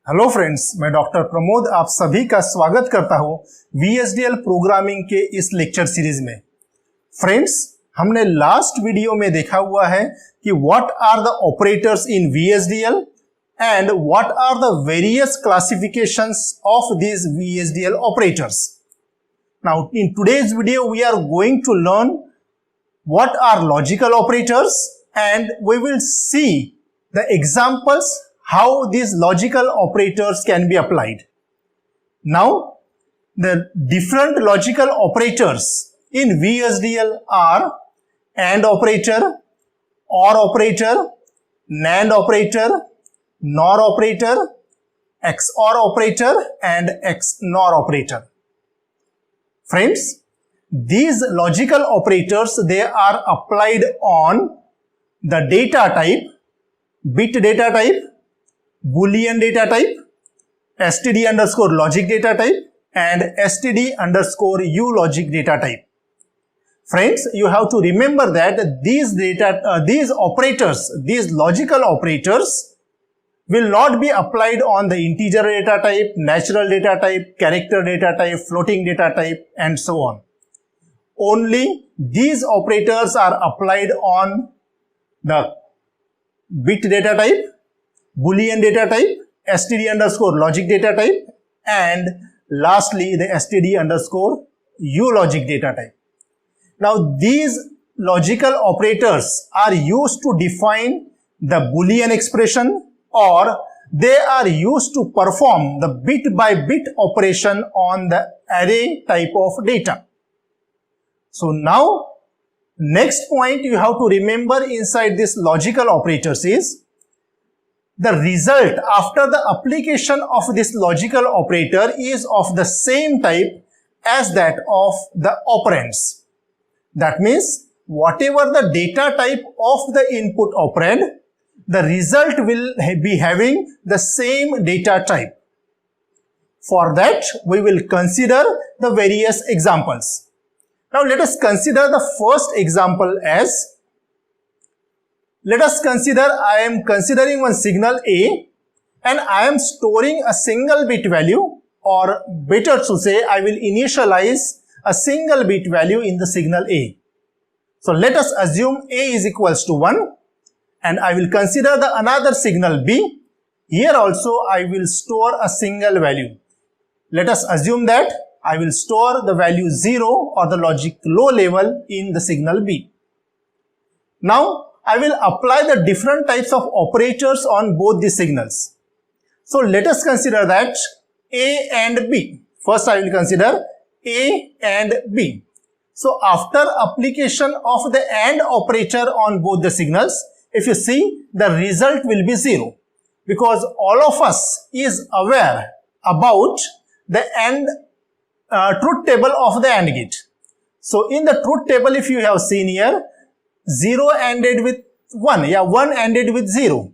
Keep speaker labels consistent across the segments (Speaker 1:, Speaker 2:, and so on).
Speaker 1: Hello friends, मैं doctor Pramod आप सभी का स्वागत करता हूं VHDL प्रोग्रामिंग के इस लेक्चर सीरीज में। फ्रेंड्स, हमने लास्ट वीडियो में देखा हुआ है कि what are the operators in VHDL and what are the various classifications of these VHDL operators. Now in today's video we are going to learn what are logical operators and we will see the examples how these logical operators can be applied. Now, the different logical operators in VHDL are AND operator, OR operator, NAND operator, NOR operator, XOR operator and XNOR operator. Friends, these logical operators, they are applied on the data type, bit data type, boolean data type, std underscore logic data type and std underscore u logic data type. Friends, you have to remember that these operators, these logical operators will not be applied on the integer data type, natural data type, character data type, floating data type and so on. Only these operators are applied on the bit data type, boolean data type, std underscore logic data type and lastly the std underscore u logic data type. Now these logical operators are used to define the boolean expression or they are used to perform the bit by bit operation on the array type of data. So now, next point you have to remember inside this logical operators is the result after the application of this logical operator is of the same type as that of the operands. That means whatever the data type of the input operand, the result will be having the same data type. For that, we will consider the various examples. Now let us consider the first example as, let us consider I am considering one signal A and I am storing a single bit value, or better to say I will initialize a single bit value in the signal A. So let us assume A is equals to 1 and I will consider the another signal B. Here also I will store a single value. Let us assume that I will store the value 0 or the logic low level in the signal B. Now, I will apply the different types of operators on both the signals. So, let us consider that A and B. First, I will consider A and B. So, after application of the AND operator on both the signals, if you see, the result will be 0 because all of us is aware about the AND truth table of the AND gate. So in the truth table, if you have seen here, 0 ANDed with 1, 1 ANDed with 0,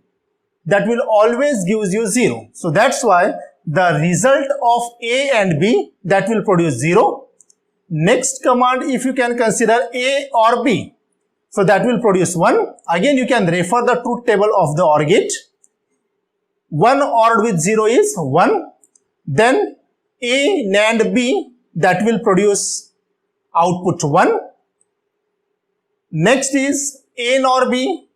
Speaker 1: that will always gives you 0. So that's why the result of A and B, that will produce 0. Next command, if you can consider A or B, so that will produce 1. Again, you can refer the truth table of the OR gate. 1 ORed with 0 is 1. Then A NAND B, that will produce output 1. Next is A NOR B,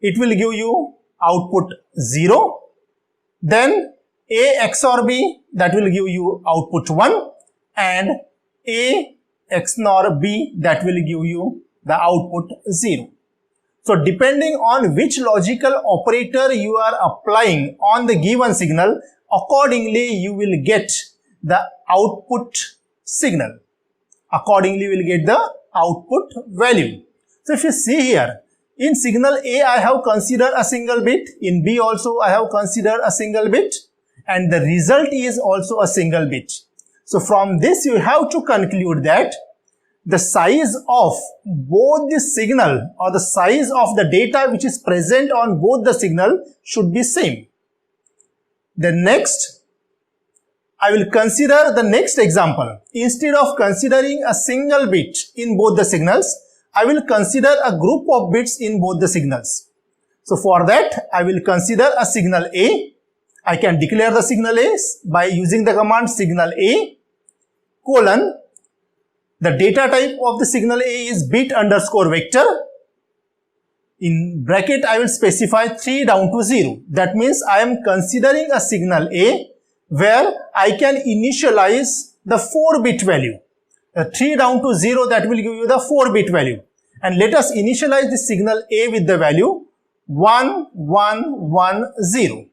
Speaker 1: it will give you output 0. Then A XOR B, that will give you output 1 and A XNOR B, that will give you the output 0. So depending on which logical operator you are applying on the given signal, accordingly you will get the output signal. Accordingly, we will get the output value. So, if you see here, in signal A, I have considered a single bit. In B also, I have considered a single bit. And the result is also a single bit. So, from this, you have to conclude that the size of both the signal or the size of the data which is present on both the signal should be same. The next, I will consider the next example. Instead of considering a single bit in both the signals, I will consider a group of bits in both the signals. So for that, I will consider a signal A I can declare the signal A by using the command signal A colon. The data type of the signal A is bit underscore vector. In bracket, I will specify 3 down to 0. That means I am considering a signal A where I can initialize the 4-bit value. 3 down to 0, that will give you the 4-bit value. And let us initialize the signal A with the value 1, 1, 1, 0.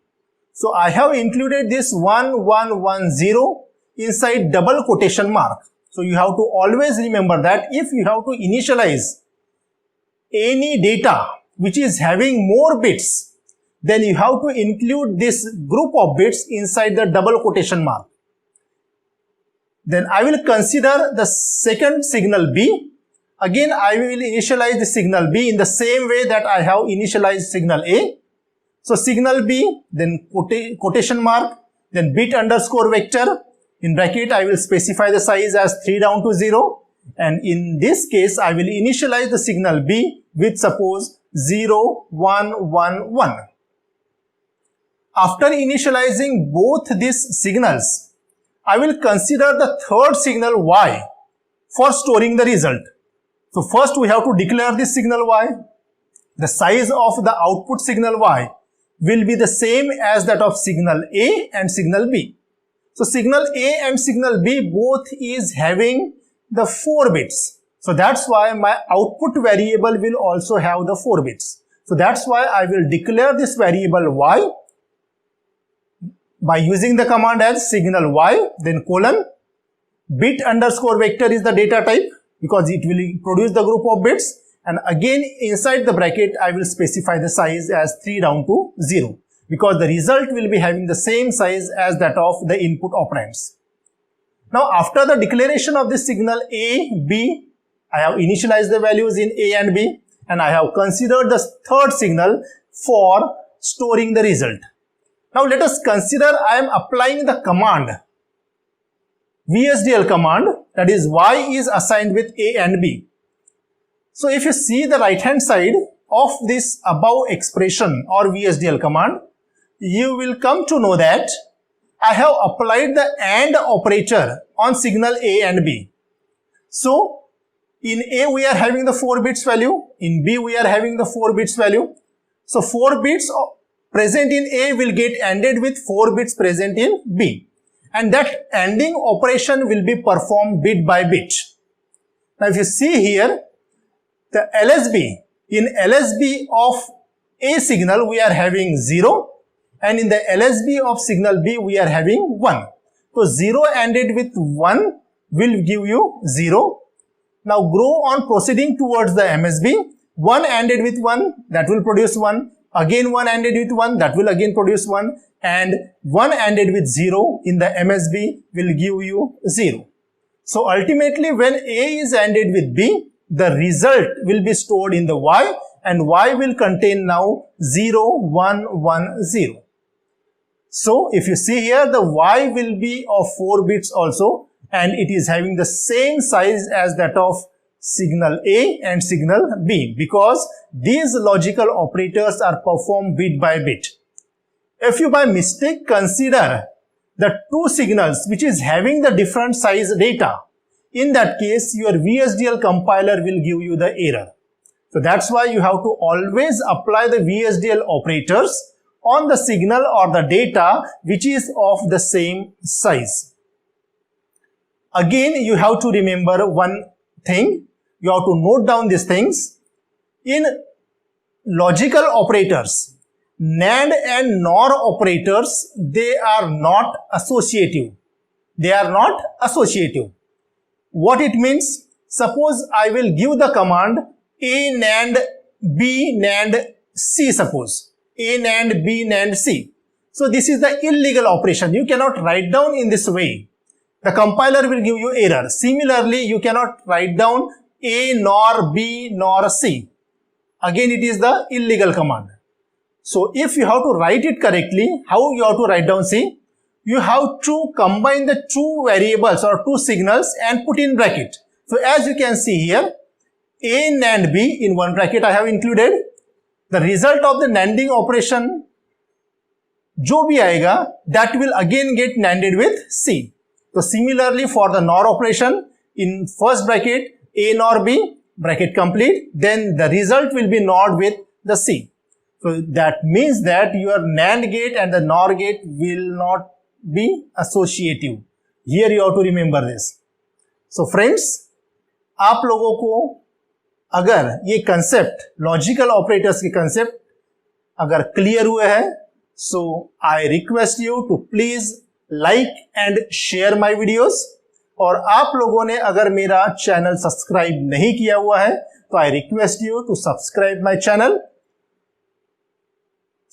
Speaker 1: So I have included this 1, 1, 1, 0 inside double quotation mark. So you have to always remember that if you have to initialize any data which is having more bits, then you have to include this group of bits inside the double quotation mark. Then I will consider the second signal B. Again, I will initialize the signal B in the same way that I have initialized signal A. So signal B, then quotation mark, then bit underscore vector. In bracket, I will specify the size as 3 down to 0. And in this case, I will initialize the signal B with suppose 0, 1, 1, 1. After initializing both these signals, I will consider the third signal Y for storing the result. So first we have to declare this signal Y. The size of the output signal Y will be the same as that of signal A and signal B. So signal A and signal B both is having the 4 bits. So that's why my output variable will also have the 4 bits. So that's why I will declare this variable Y by using the command as signal Y, then colon, bit underscore vector is the data type because it will produce the group of bits, and again inside the bracket I will specify the size as 3 down to 0 because the result will be having the same size as that of the input operands. Now after the declaration of this signal A, B, I have initialized the values in A and B, and I have considered the third signal for storing the result. Now let us consider I am applying the command, VSDL command, that is Y is assigned with A and B. So if you see the right hand side of this above expression or VSDL command, you will come to know that I have applied the AND operator on signal A and B. So in A we are having the 4 bits value, in B we are having the 4 bits value. So 4 bits present in A will get ANDed with 4 bits present in B. And that ANDing operation will be performed bit by bit. Now if you see here, the LSB, in LSB of A signal we are having 0, and in the LSB of signal B we are having 1. So 0 ANDed with 1 will give you 0. Now go on proceeding towards the MSB. 1 ANDed with 1, that will produce 1. Again 1 ANDed with 1, that will again produce 1. And 1 ANDed with 0 in the MSB will give you 0. So ultimately when A is ANDed with B, the result will be stored in the Y, and Y will contain now 0, 1, 1, 0. So if you see here, the Y will be of 4 bits also, and it is having the same size as that of signal A and signal B because these logical operators are performed bit by bit. If you by mistake consider the 2 signals which is having the different size data, in that case your VSDL compiler will give you the error. So that's why you have to always apply the VSDL operators on the signal or the data which is of the same size. Again, you have to remember one thing. You have to note down these things. In logical operators, NAND and NOR operators, they are not associative. They are not associative. What it means? Suppose I will give the command A NAND B NAND C, suppose. A NAND B NAND C. So this is the illegal operation. You cannot write down in this way. The compiler will give you error. Similarly, you cannot write down A nor B nor C. Again, it is the illegal command. So if you have to write it correctly, how you have to write down C? You have to combine the 2 variables or 2 signals and put in bracket. So as you can see here, A NAND B in one bracket I have included. The result of the NANDing operation जो भी आएगा that will again get NANDed with C. तो similarly for the NOR operation, in first bracket A NOR B bracket complete, then the result will be NOR with the C. So that means that your NAND gate and the NOR gate will not be associative. Here you have to remember this. So friends, आप लोगों को अगर ये concept logical operators के concept अगर clear हुए हैं, so I request you to please like and share my videos. और आप लोगों ने अगर मेरा चैनल सब्सक्राइब नहीं किया हुआ है तो I request you to subscribe my channel.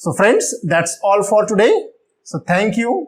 Speaker 1: So friends, that's all for today. So thank you.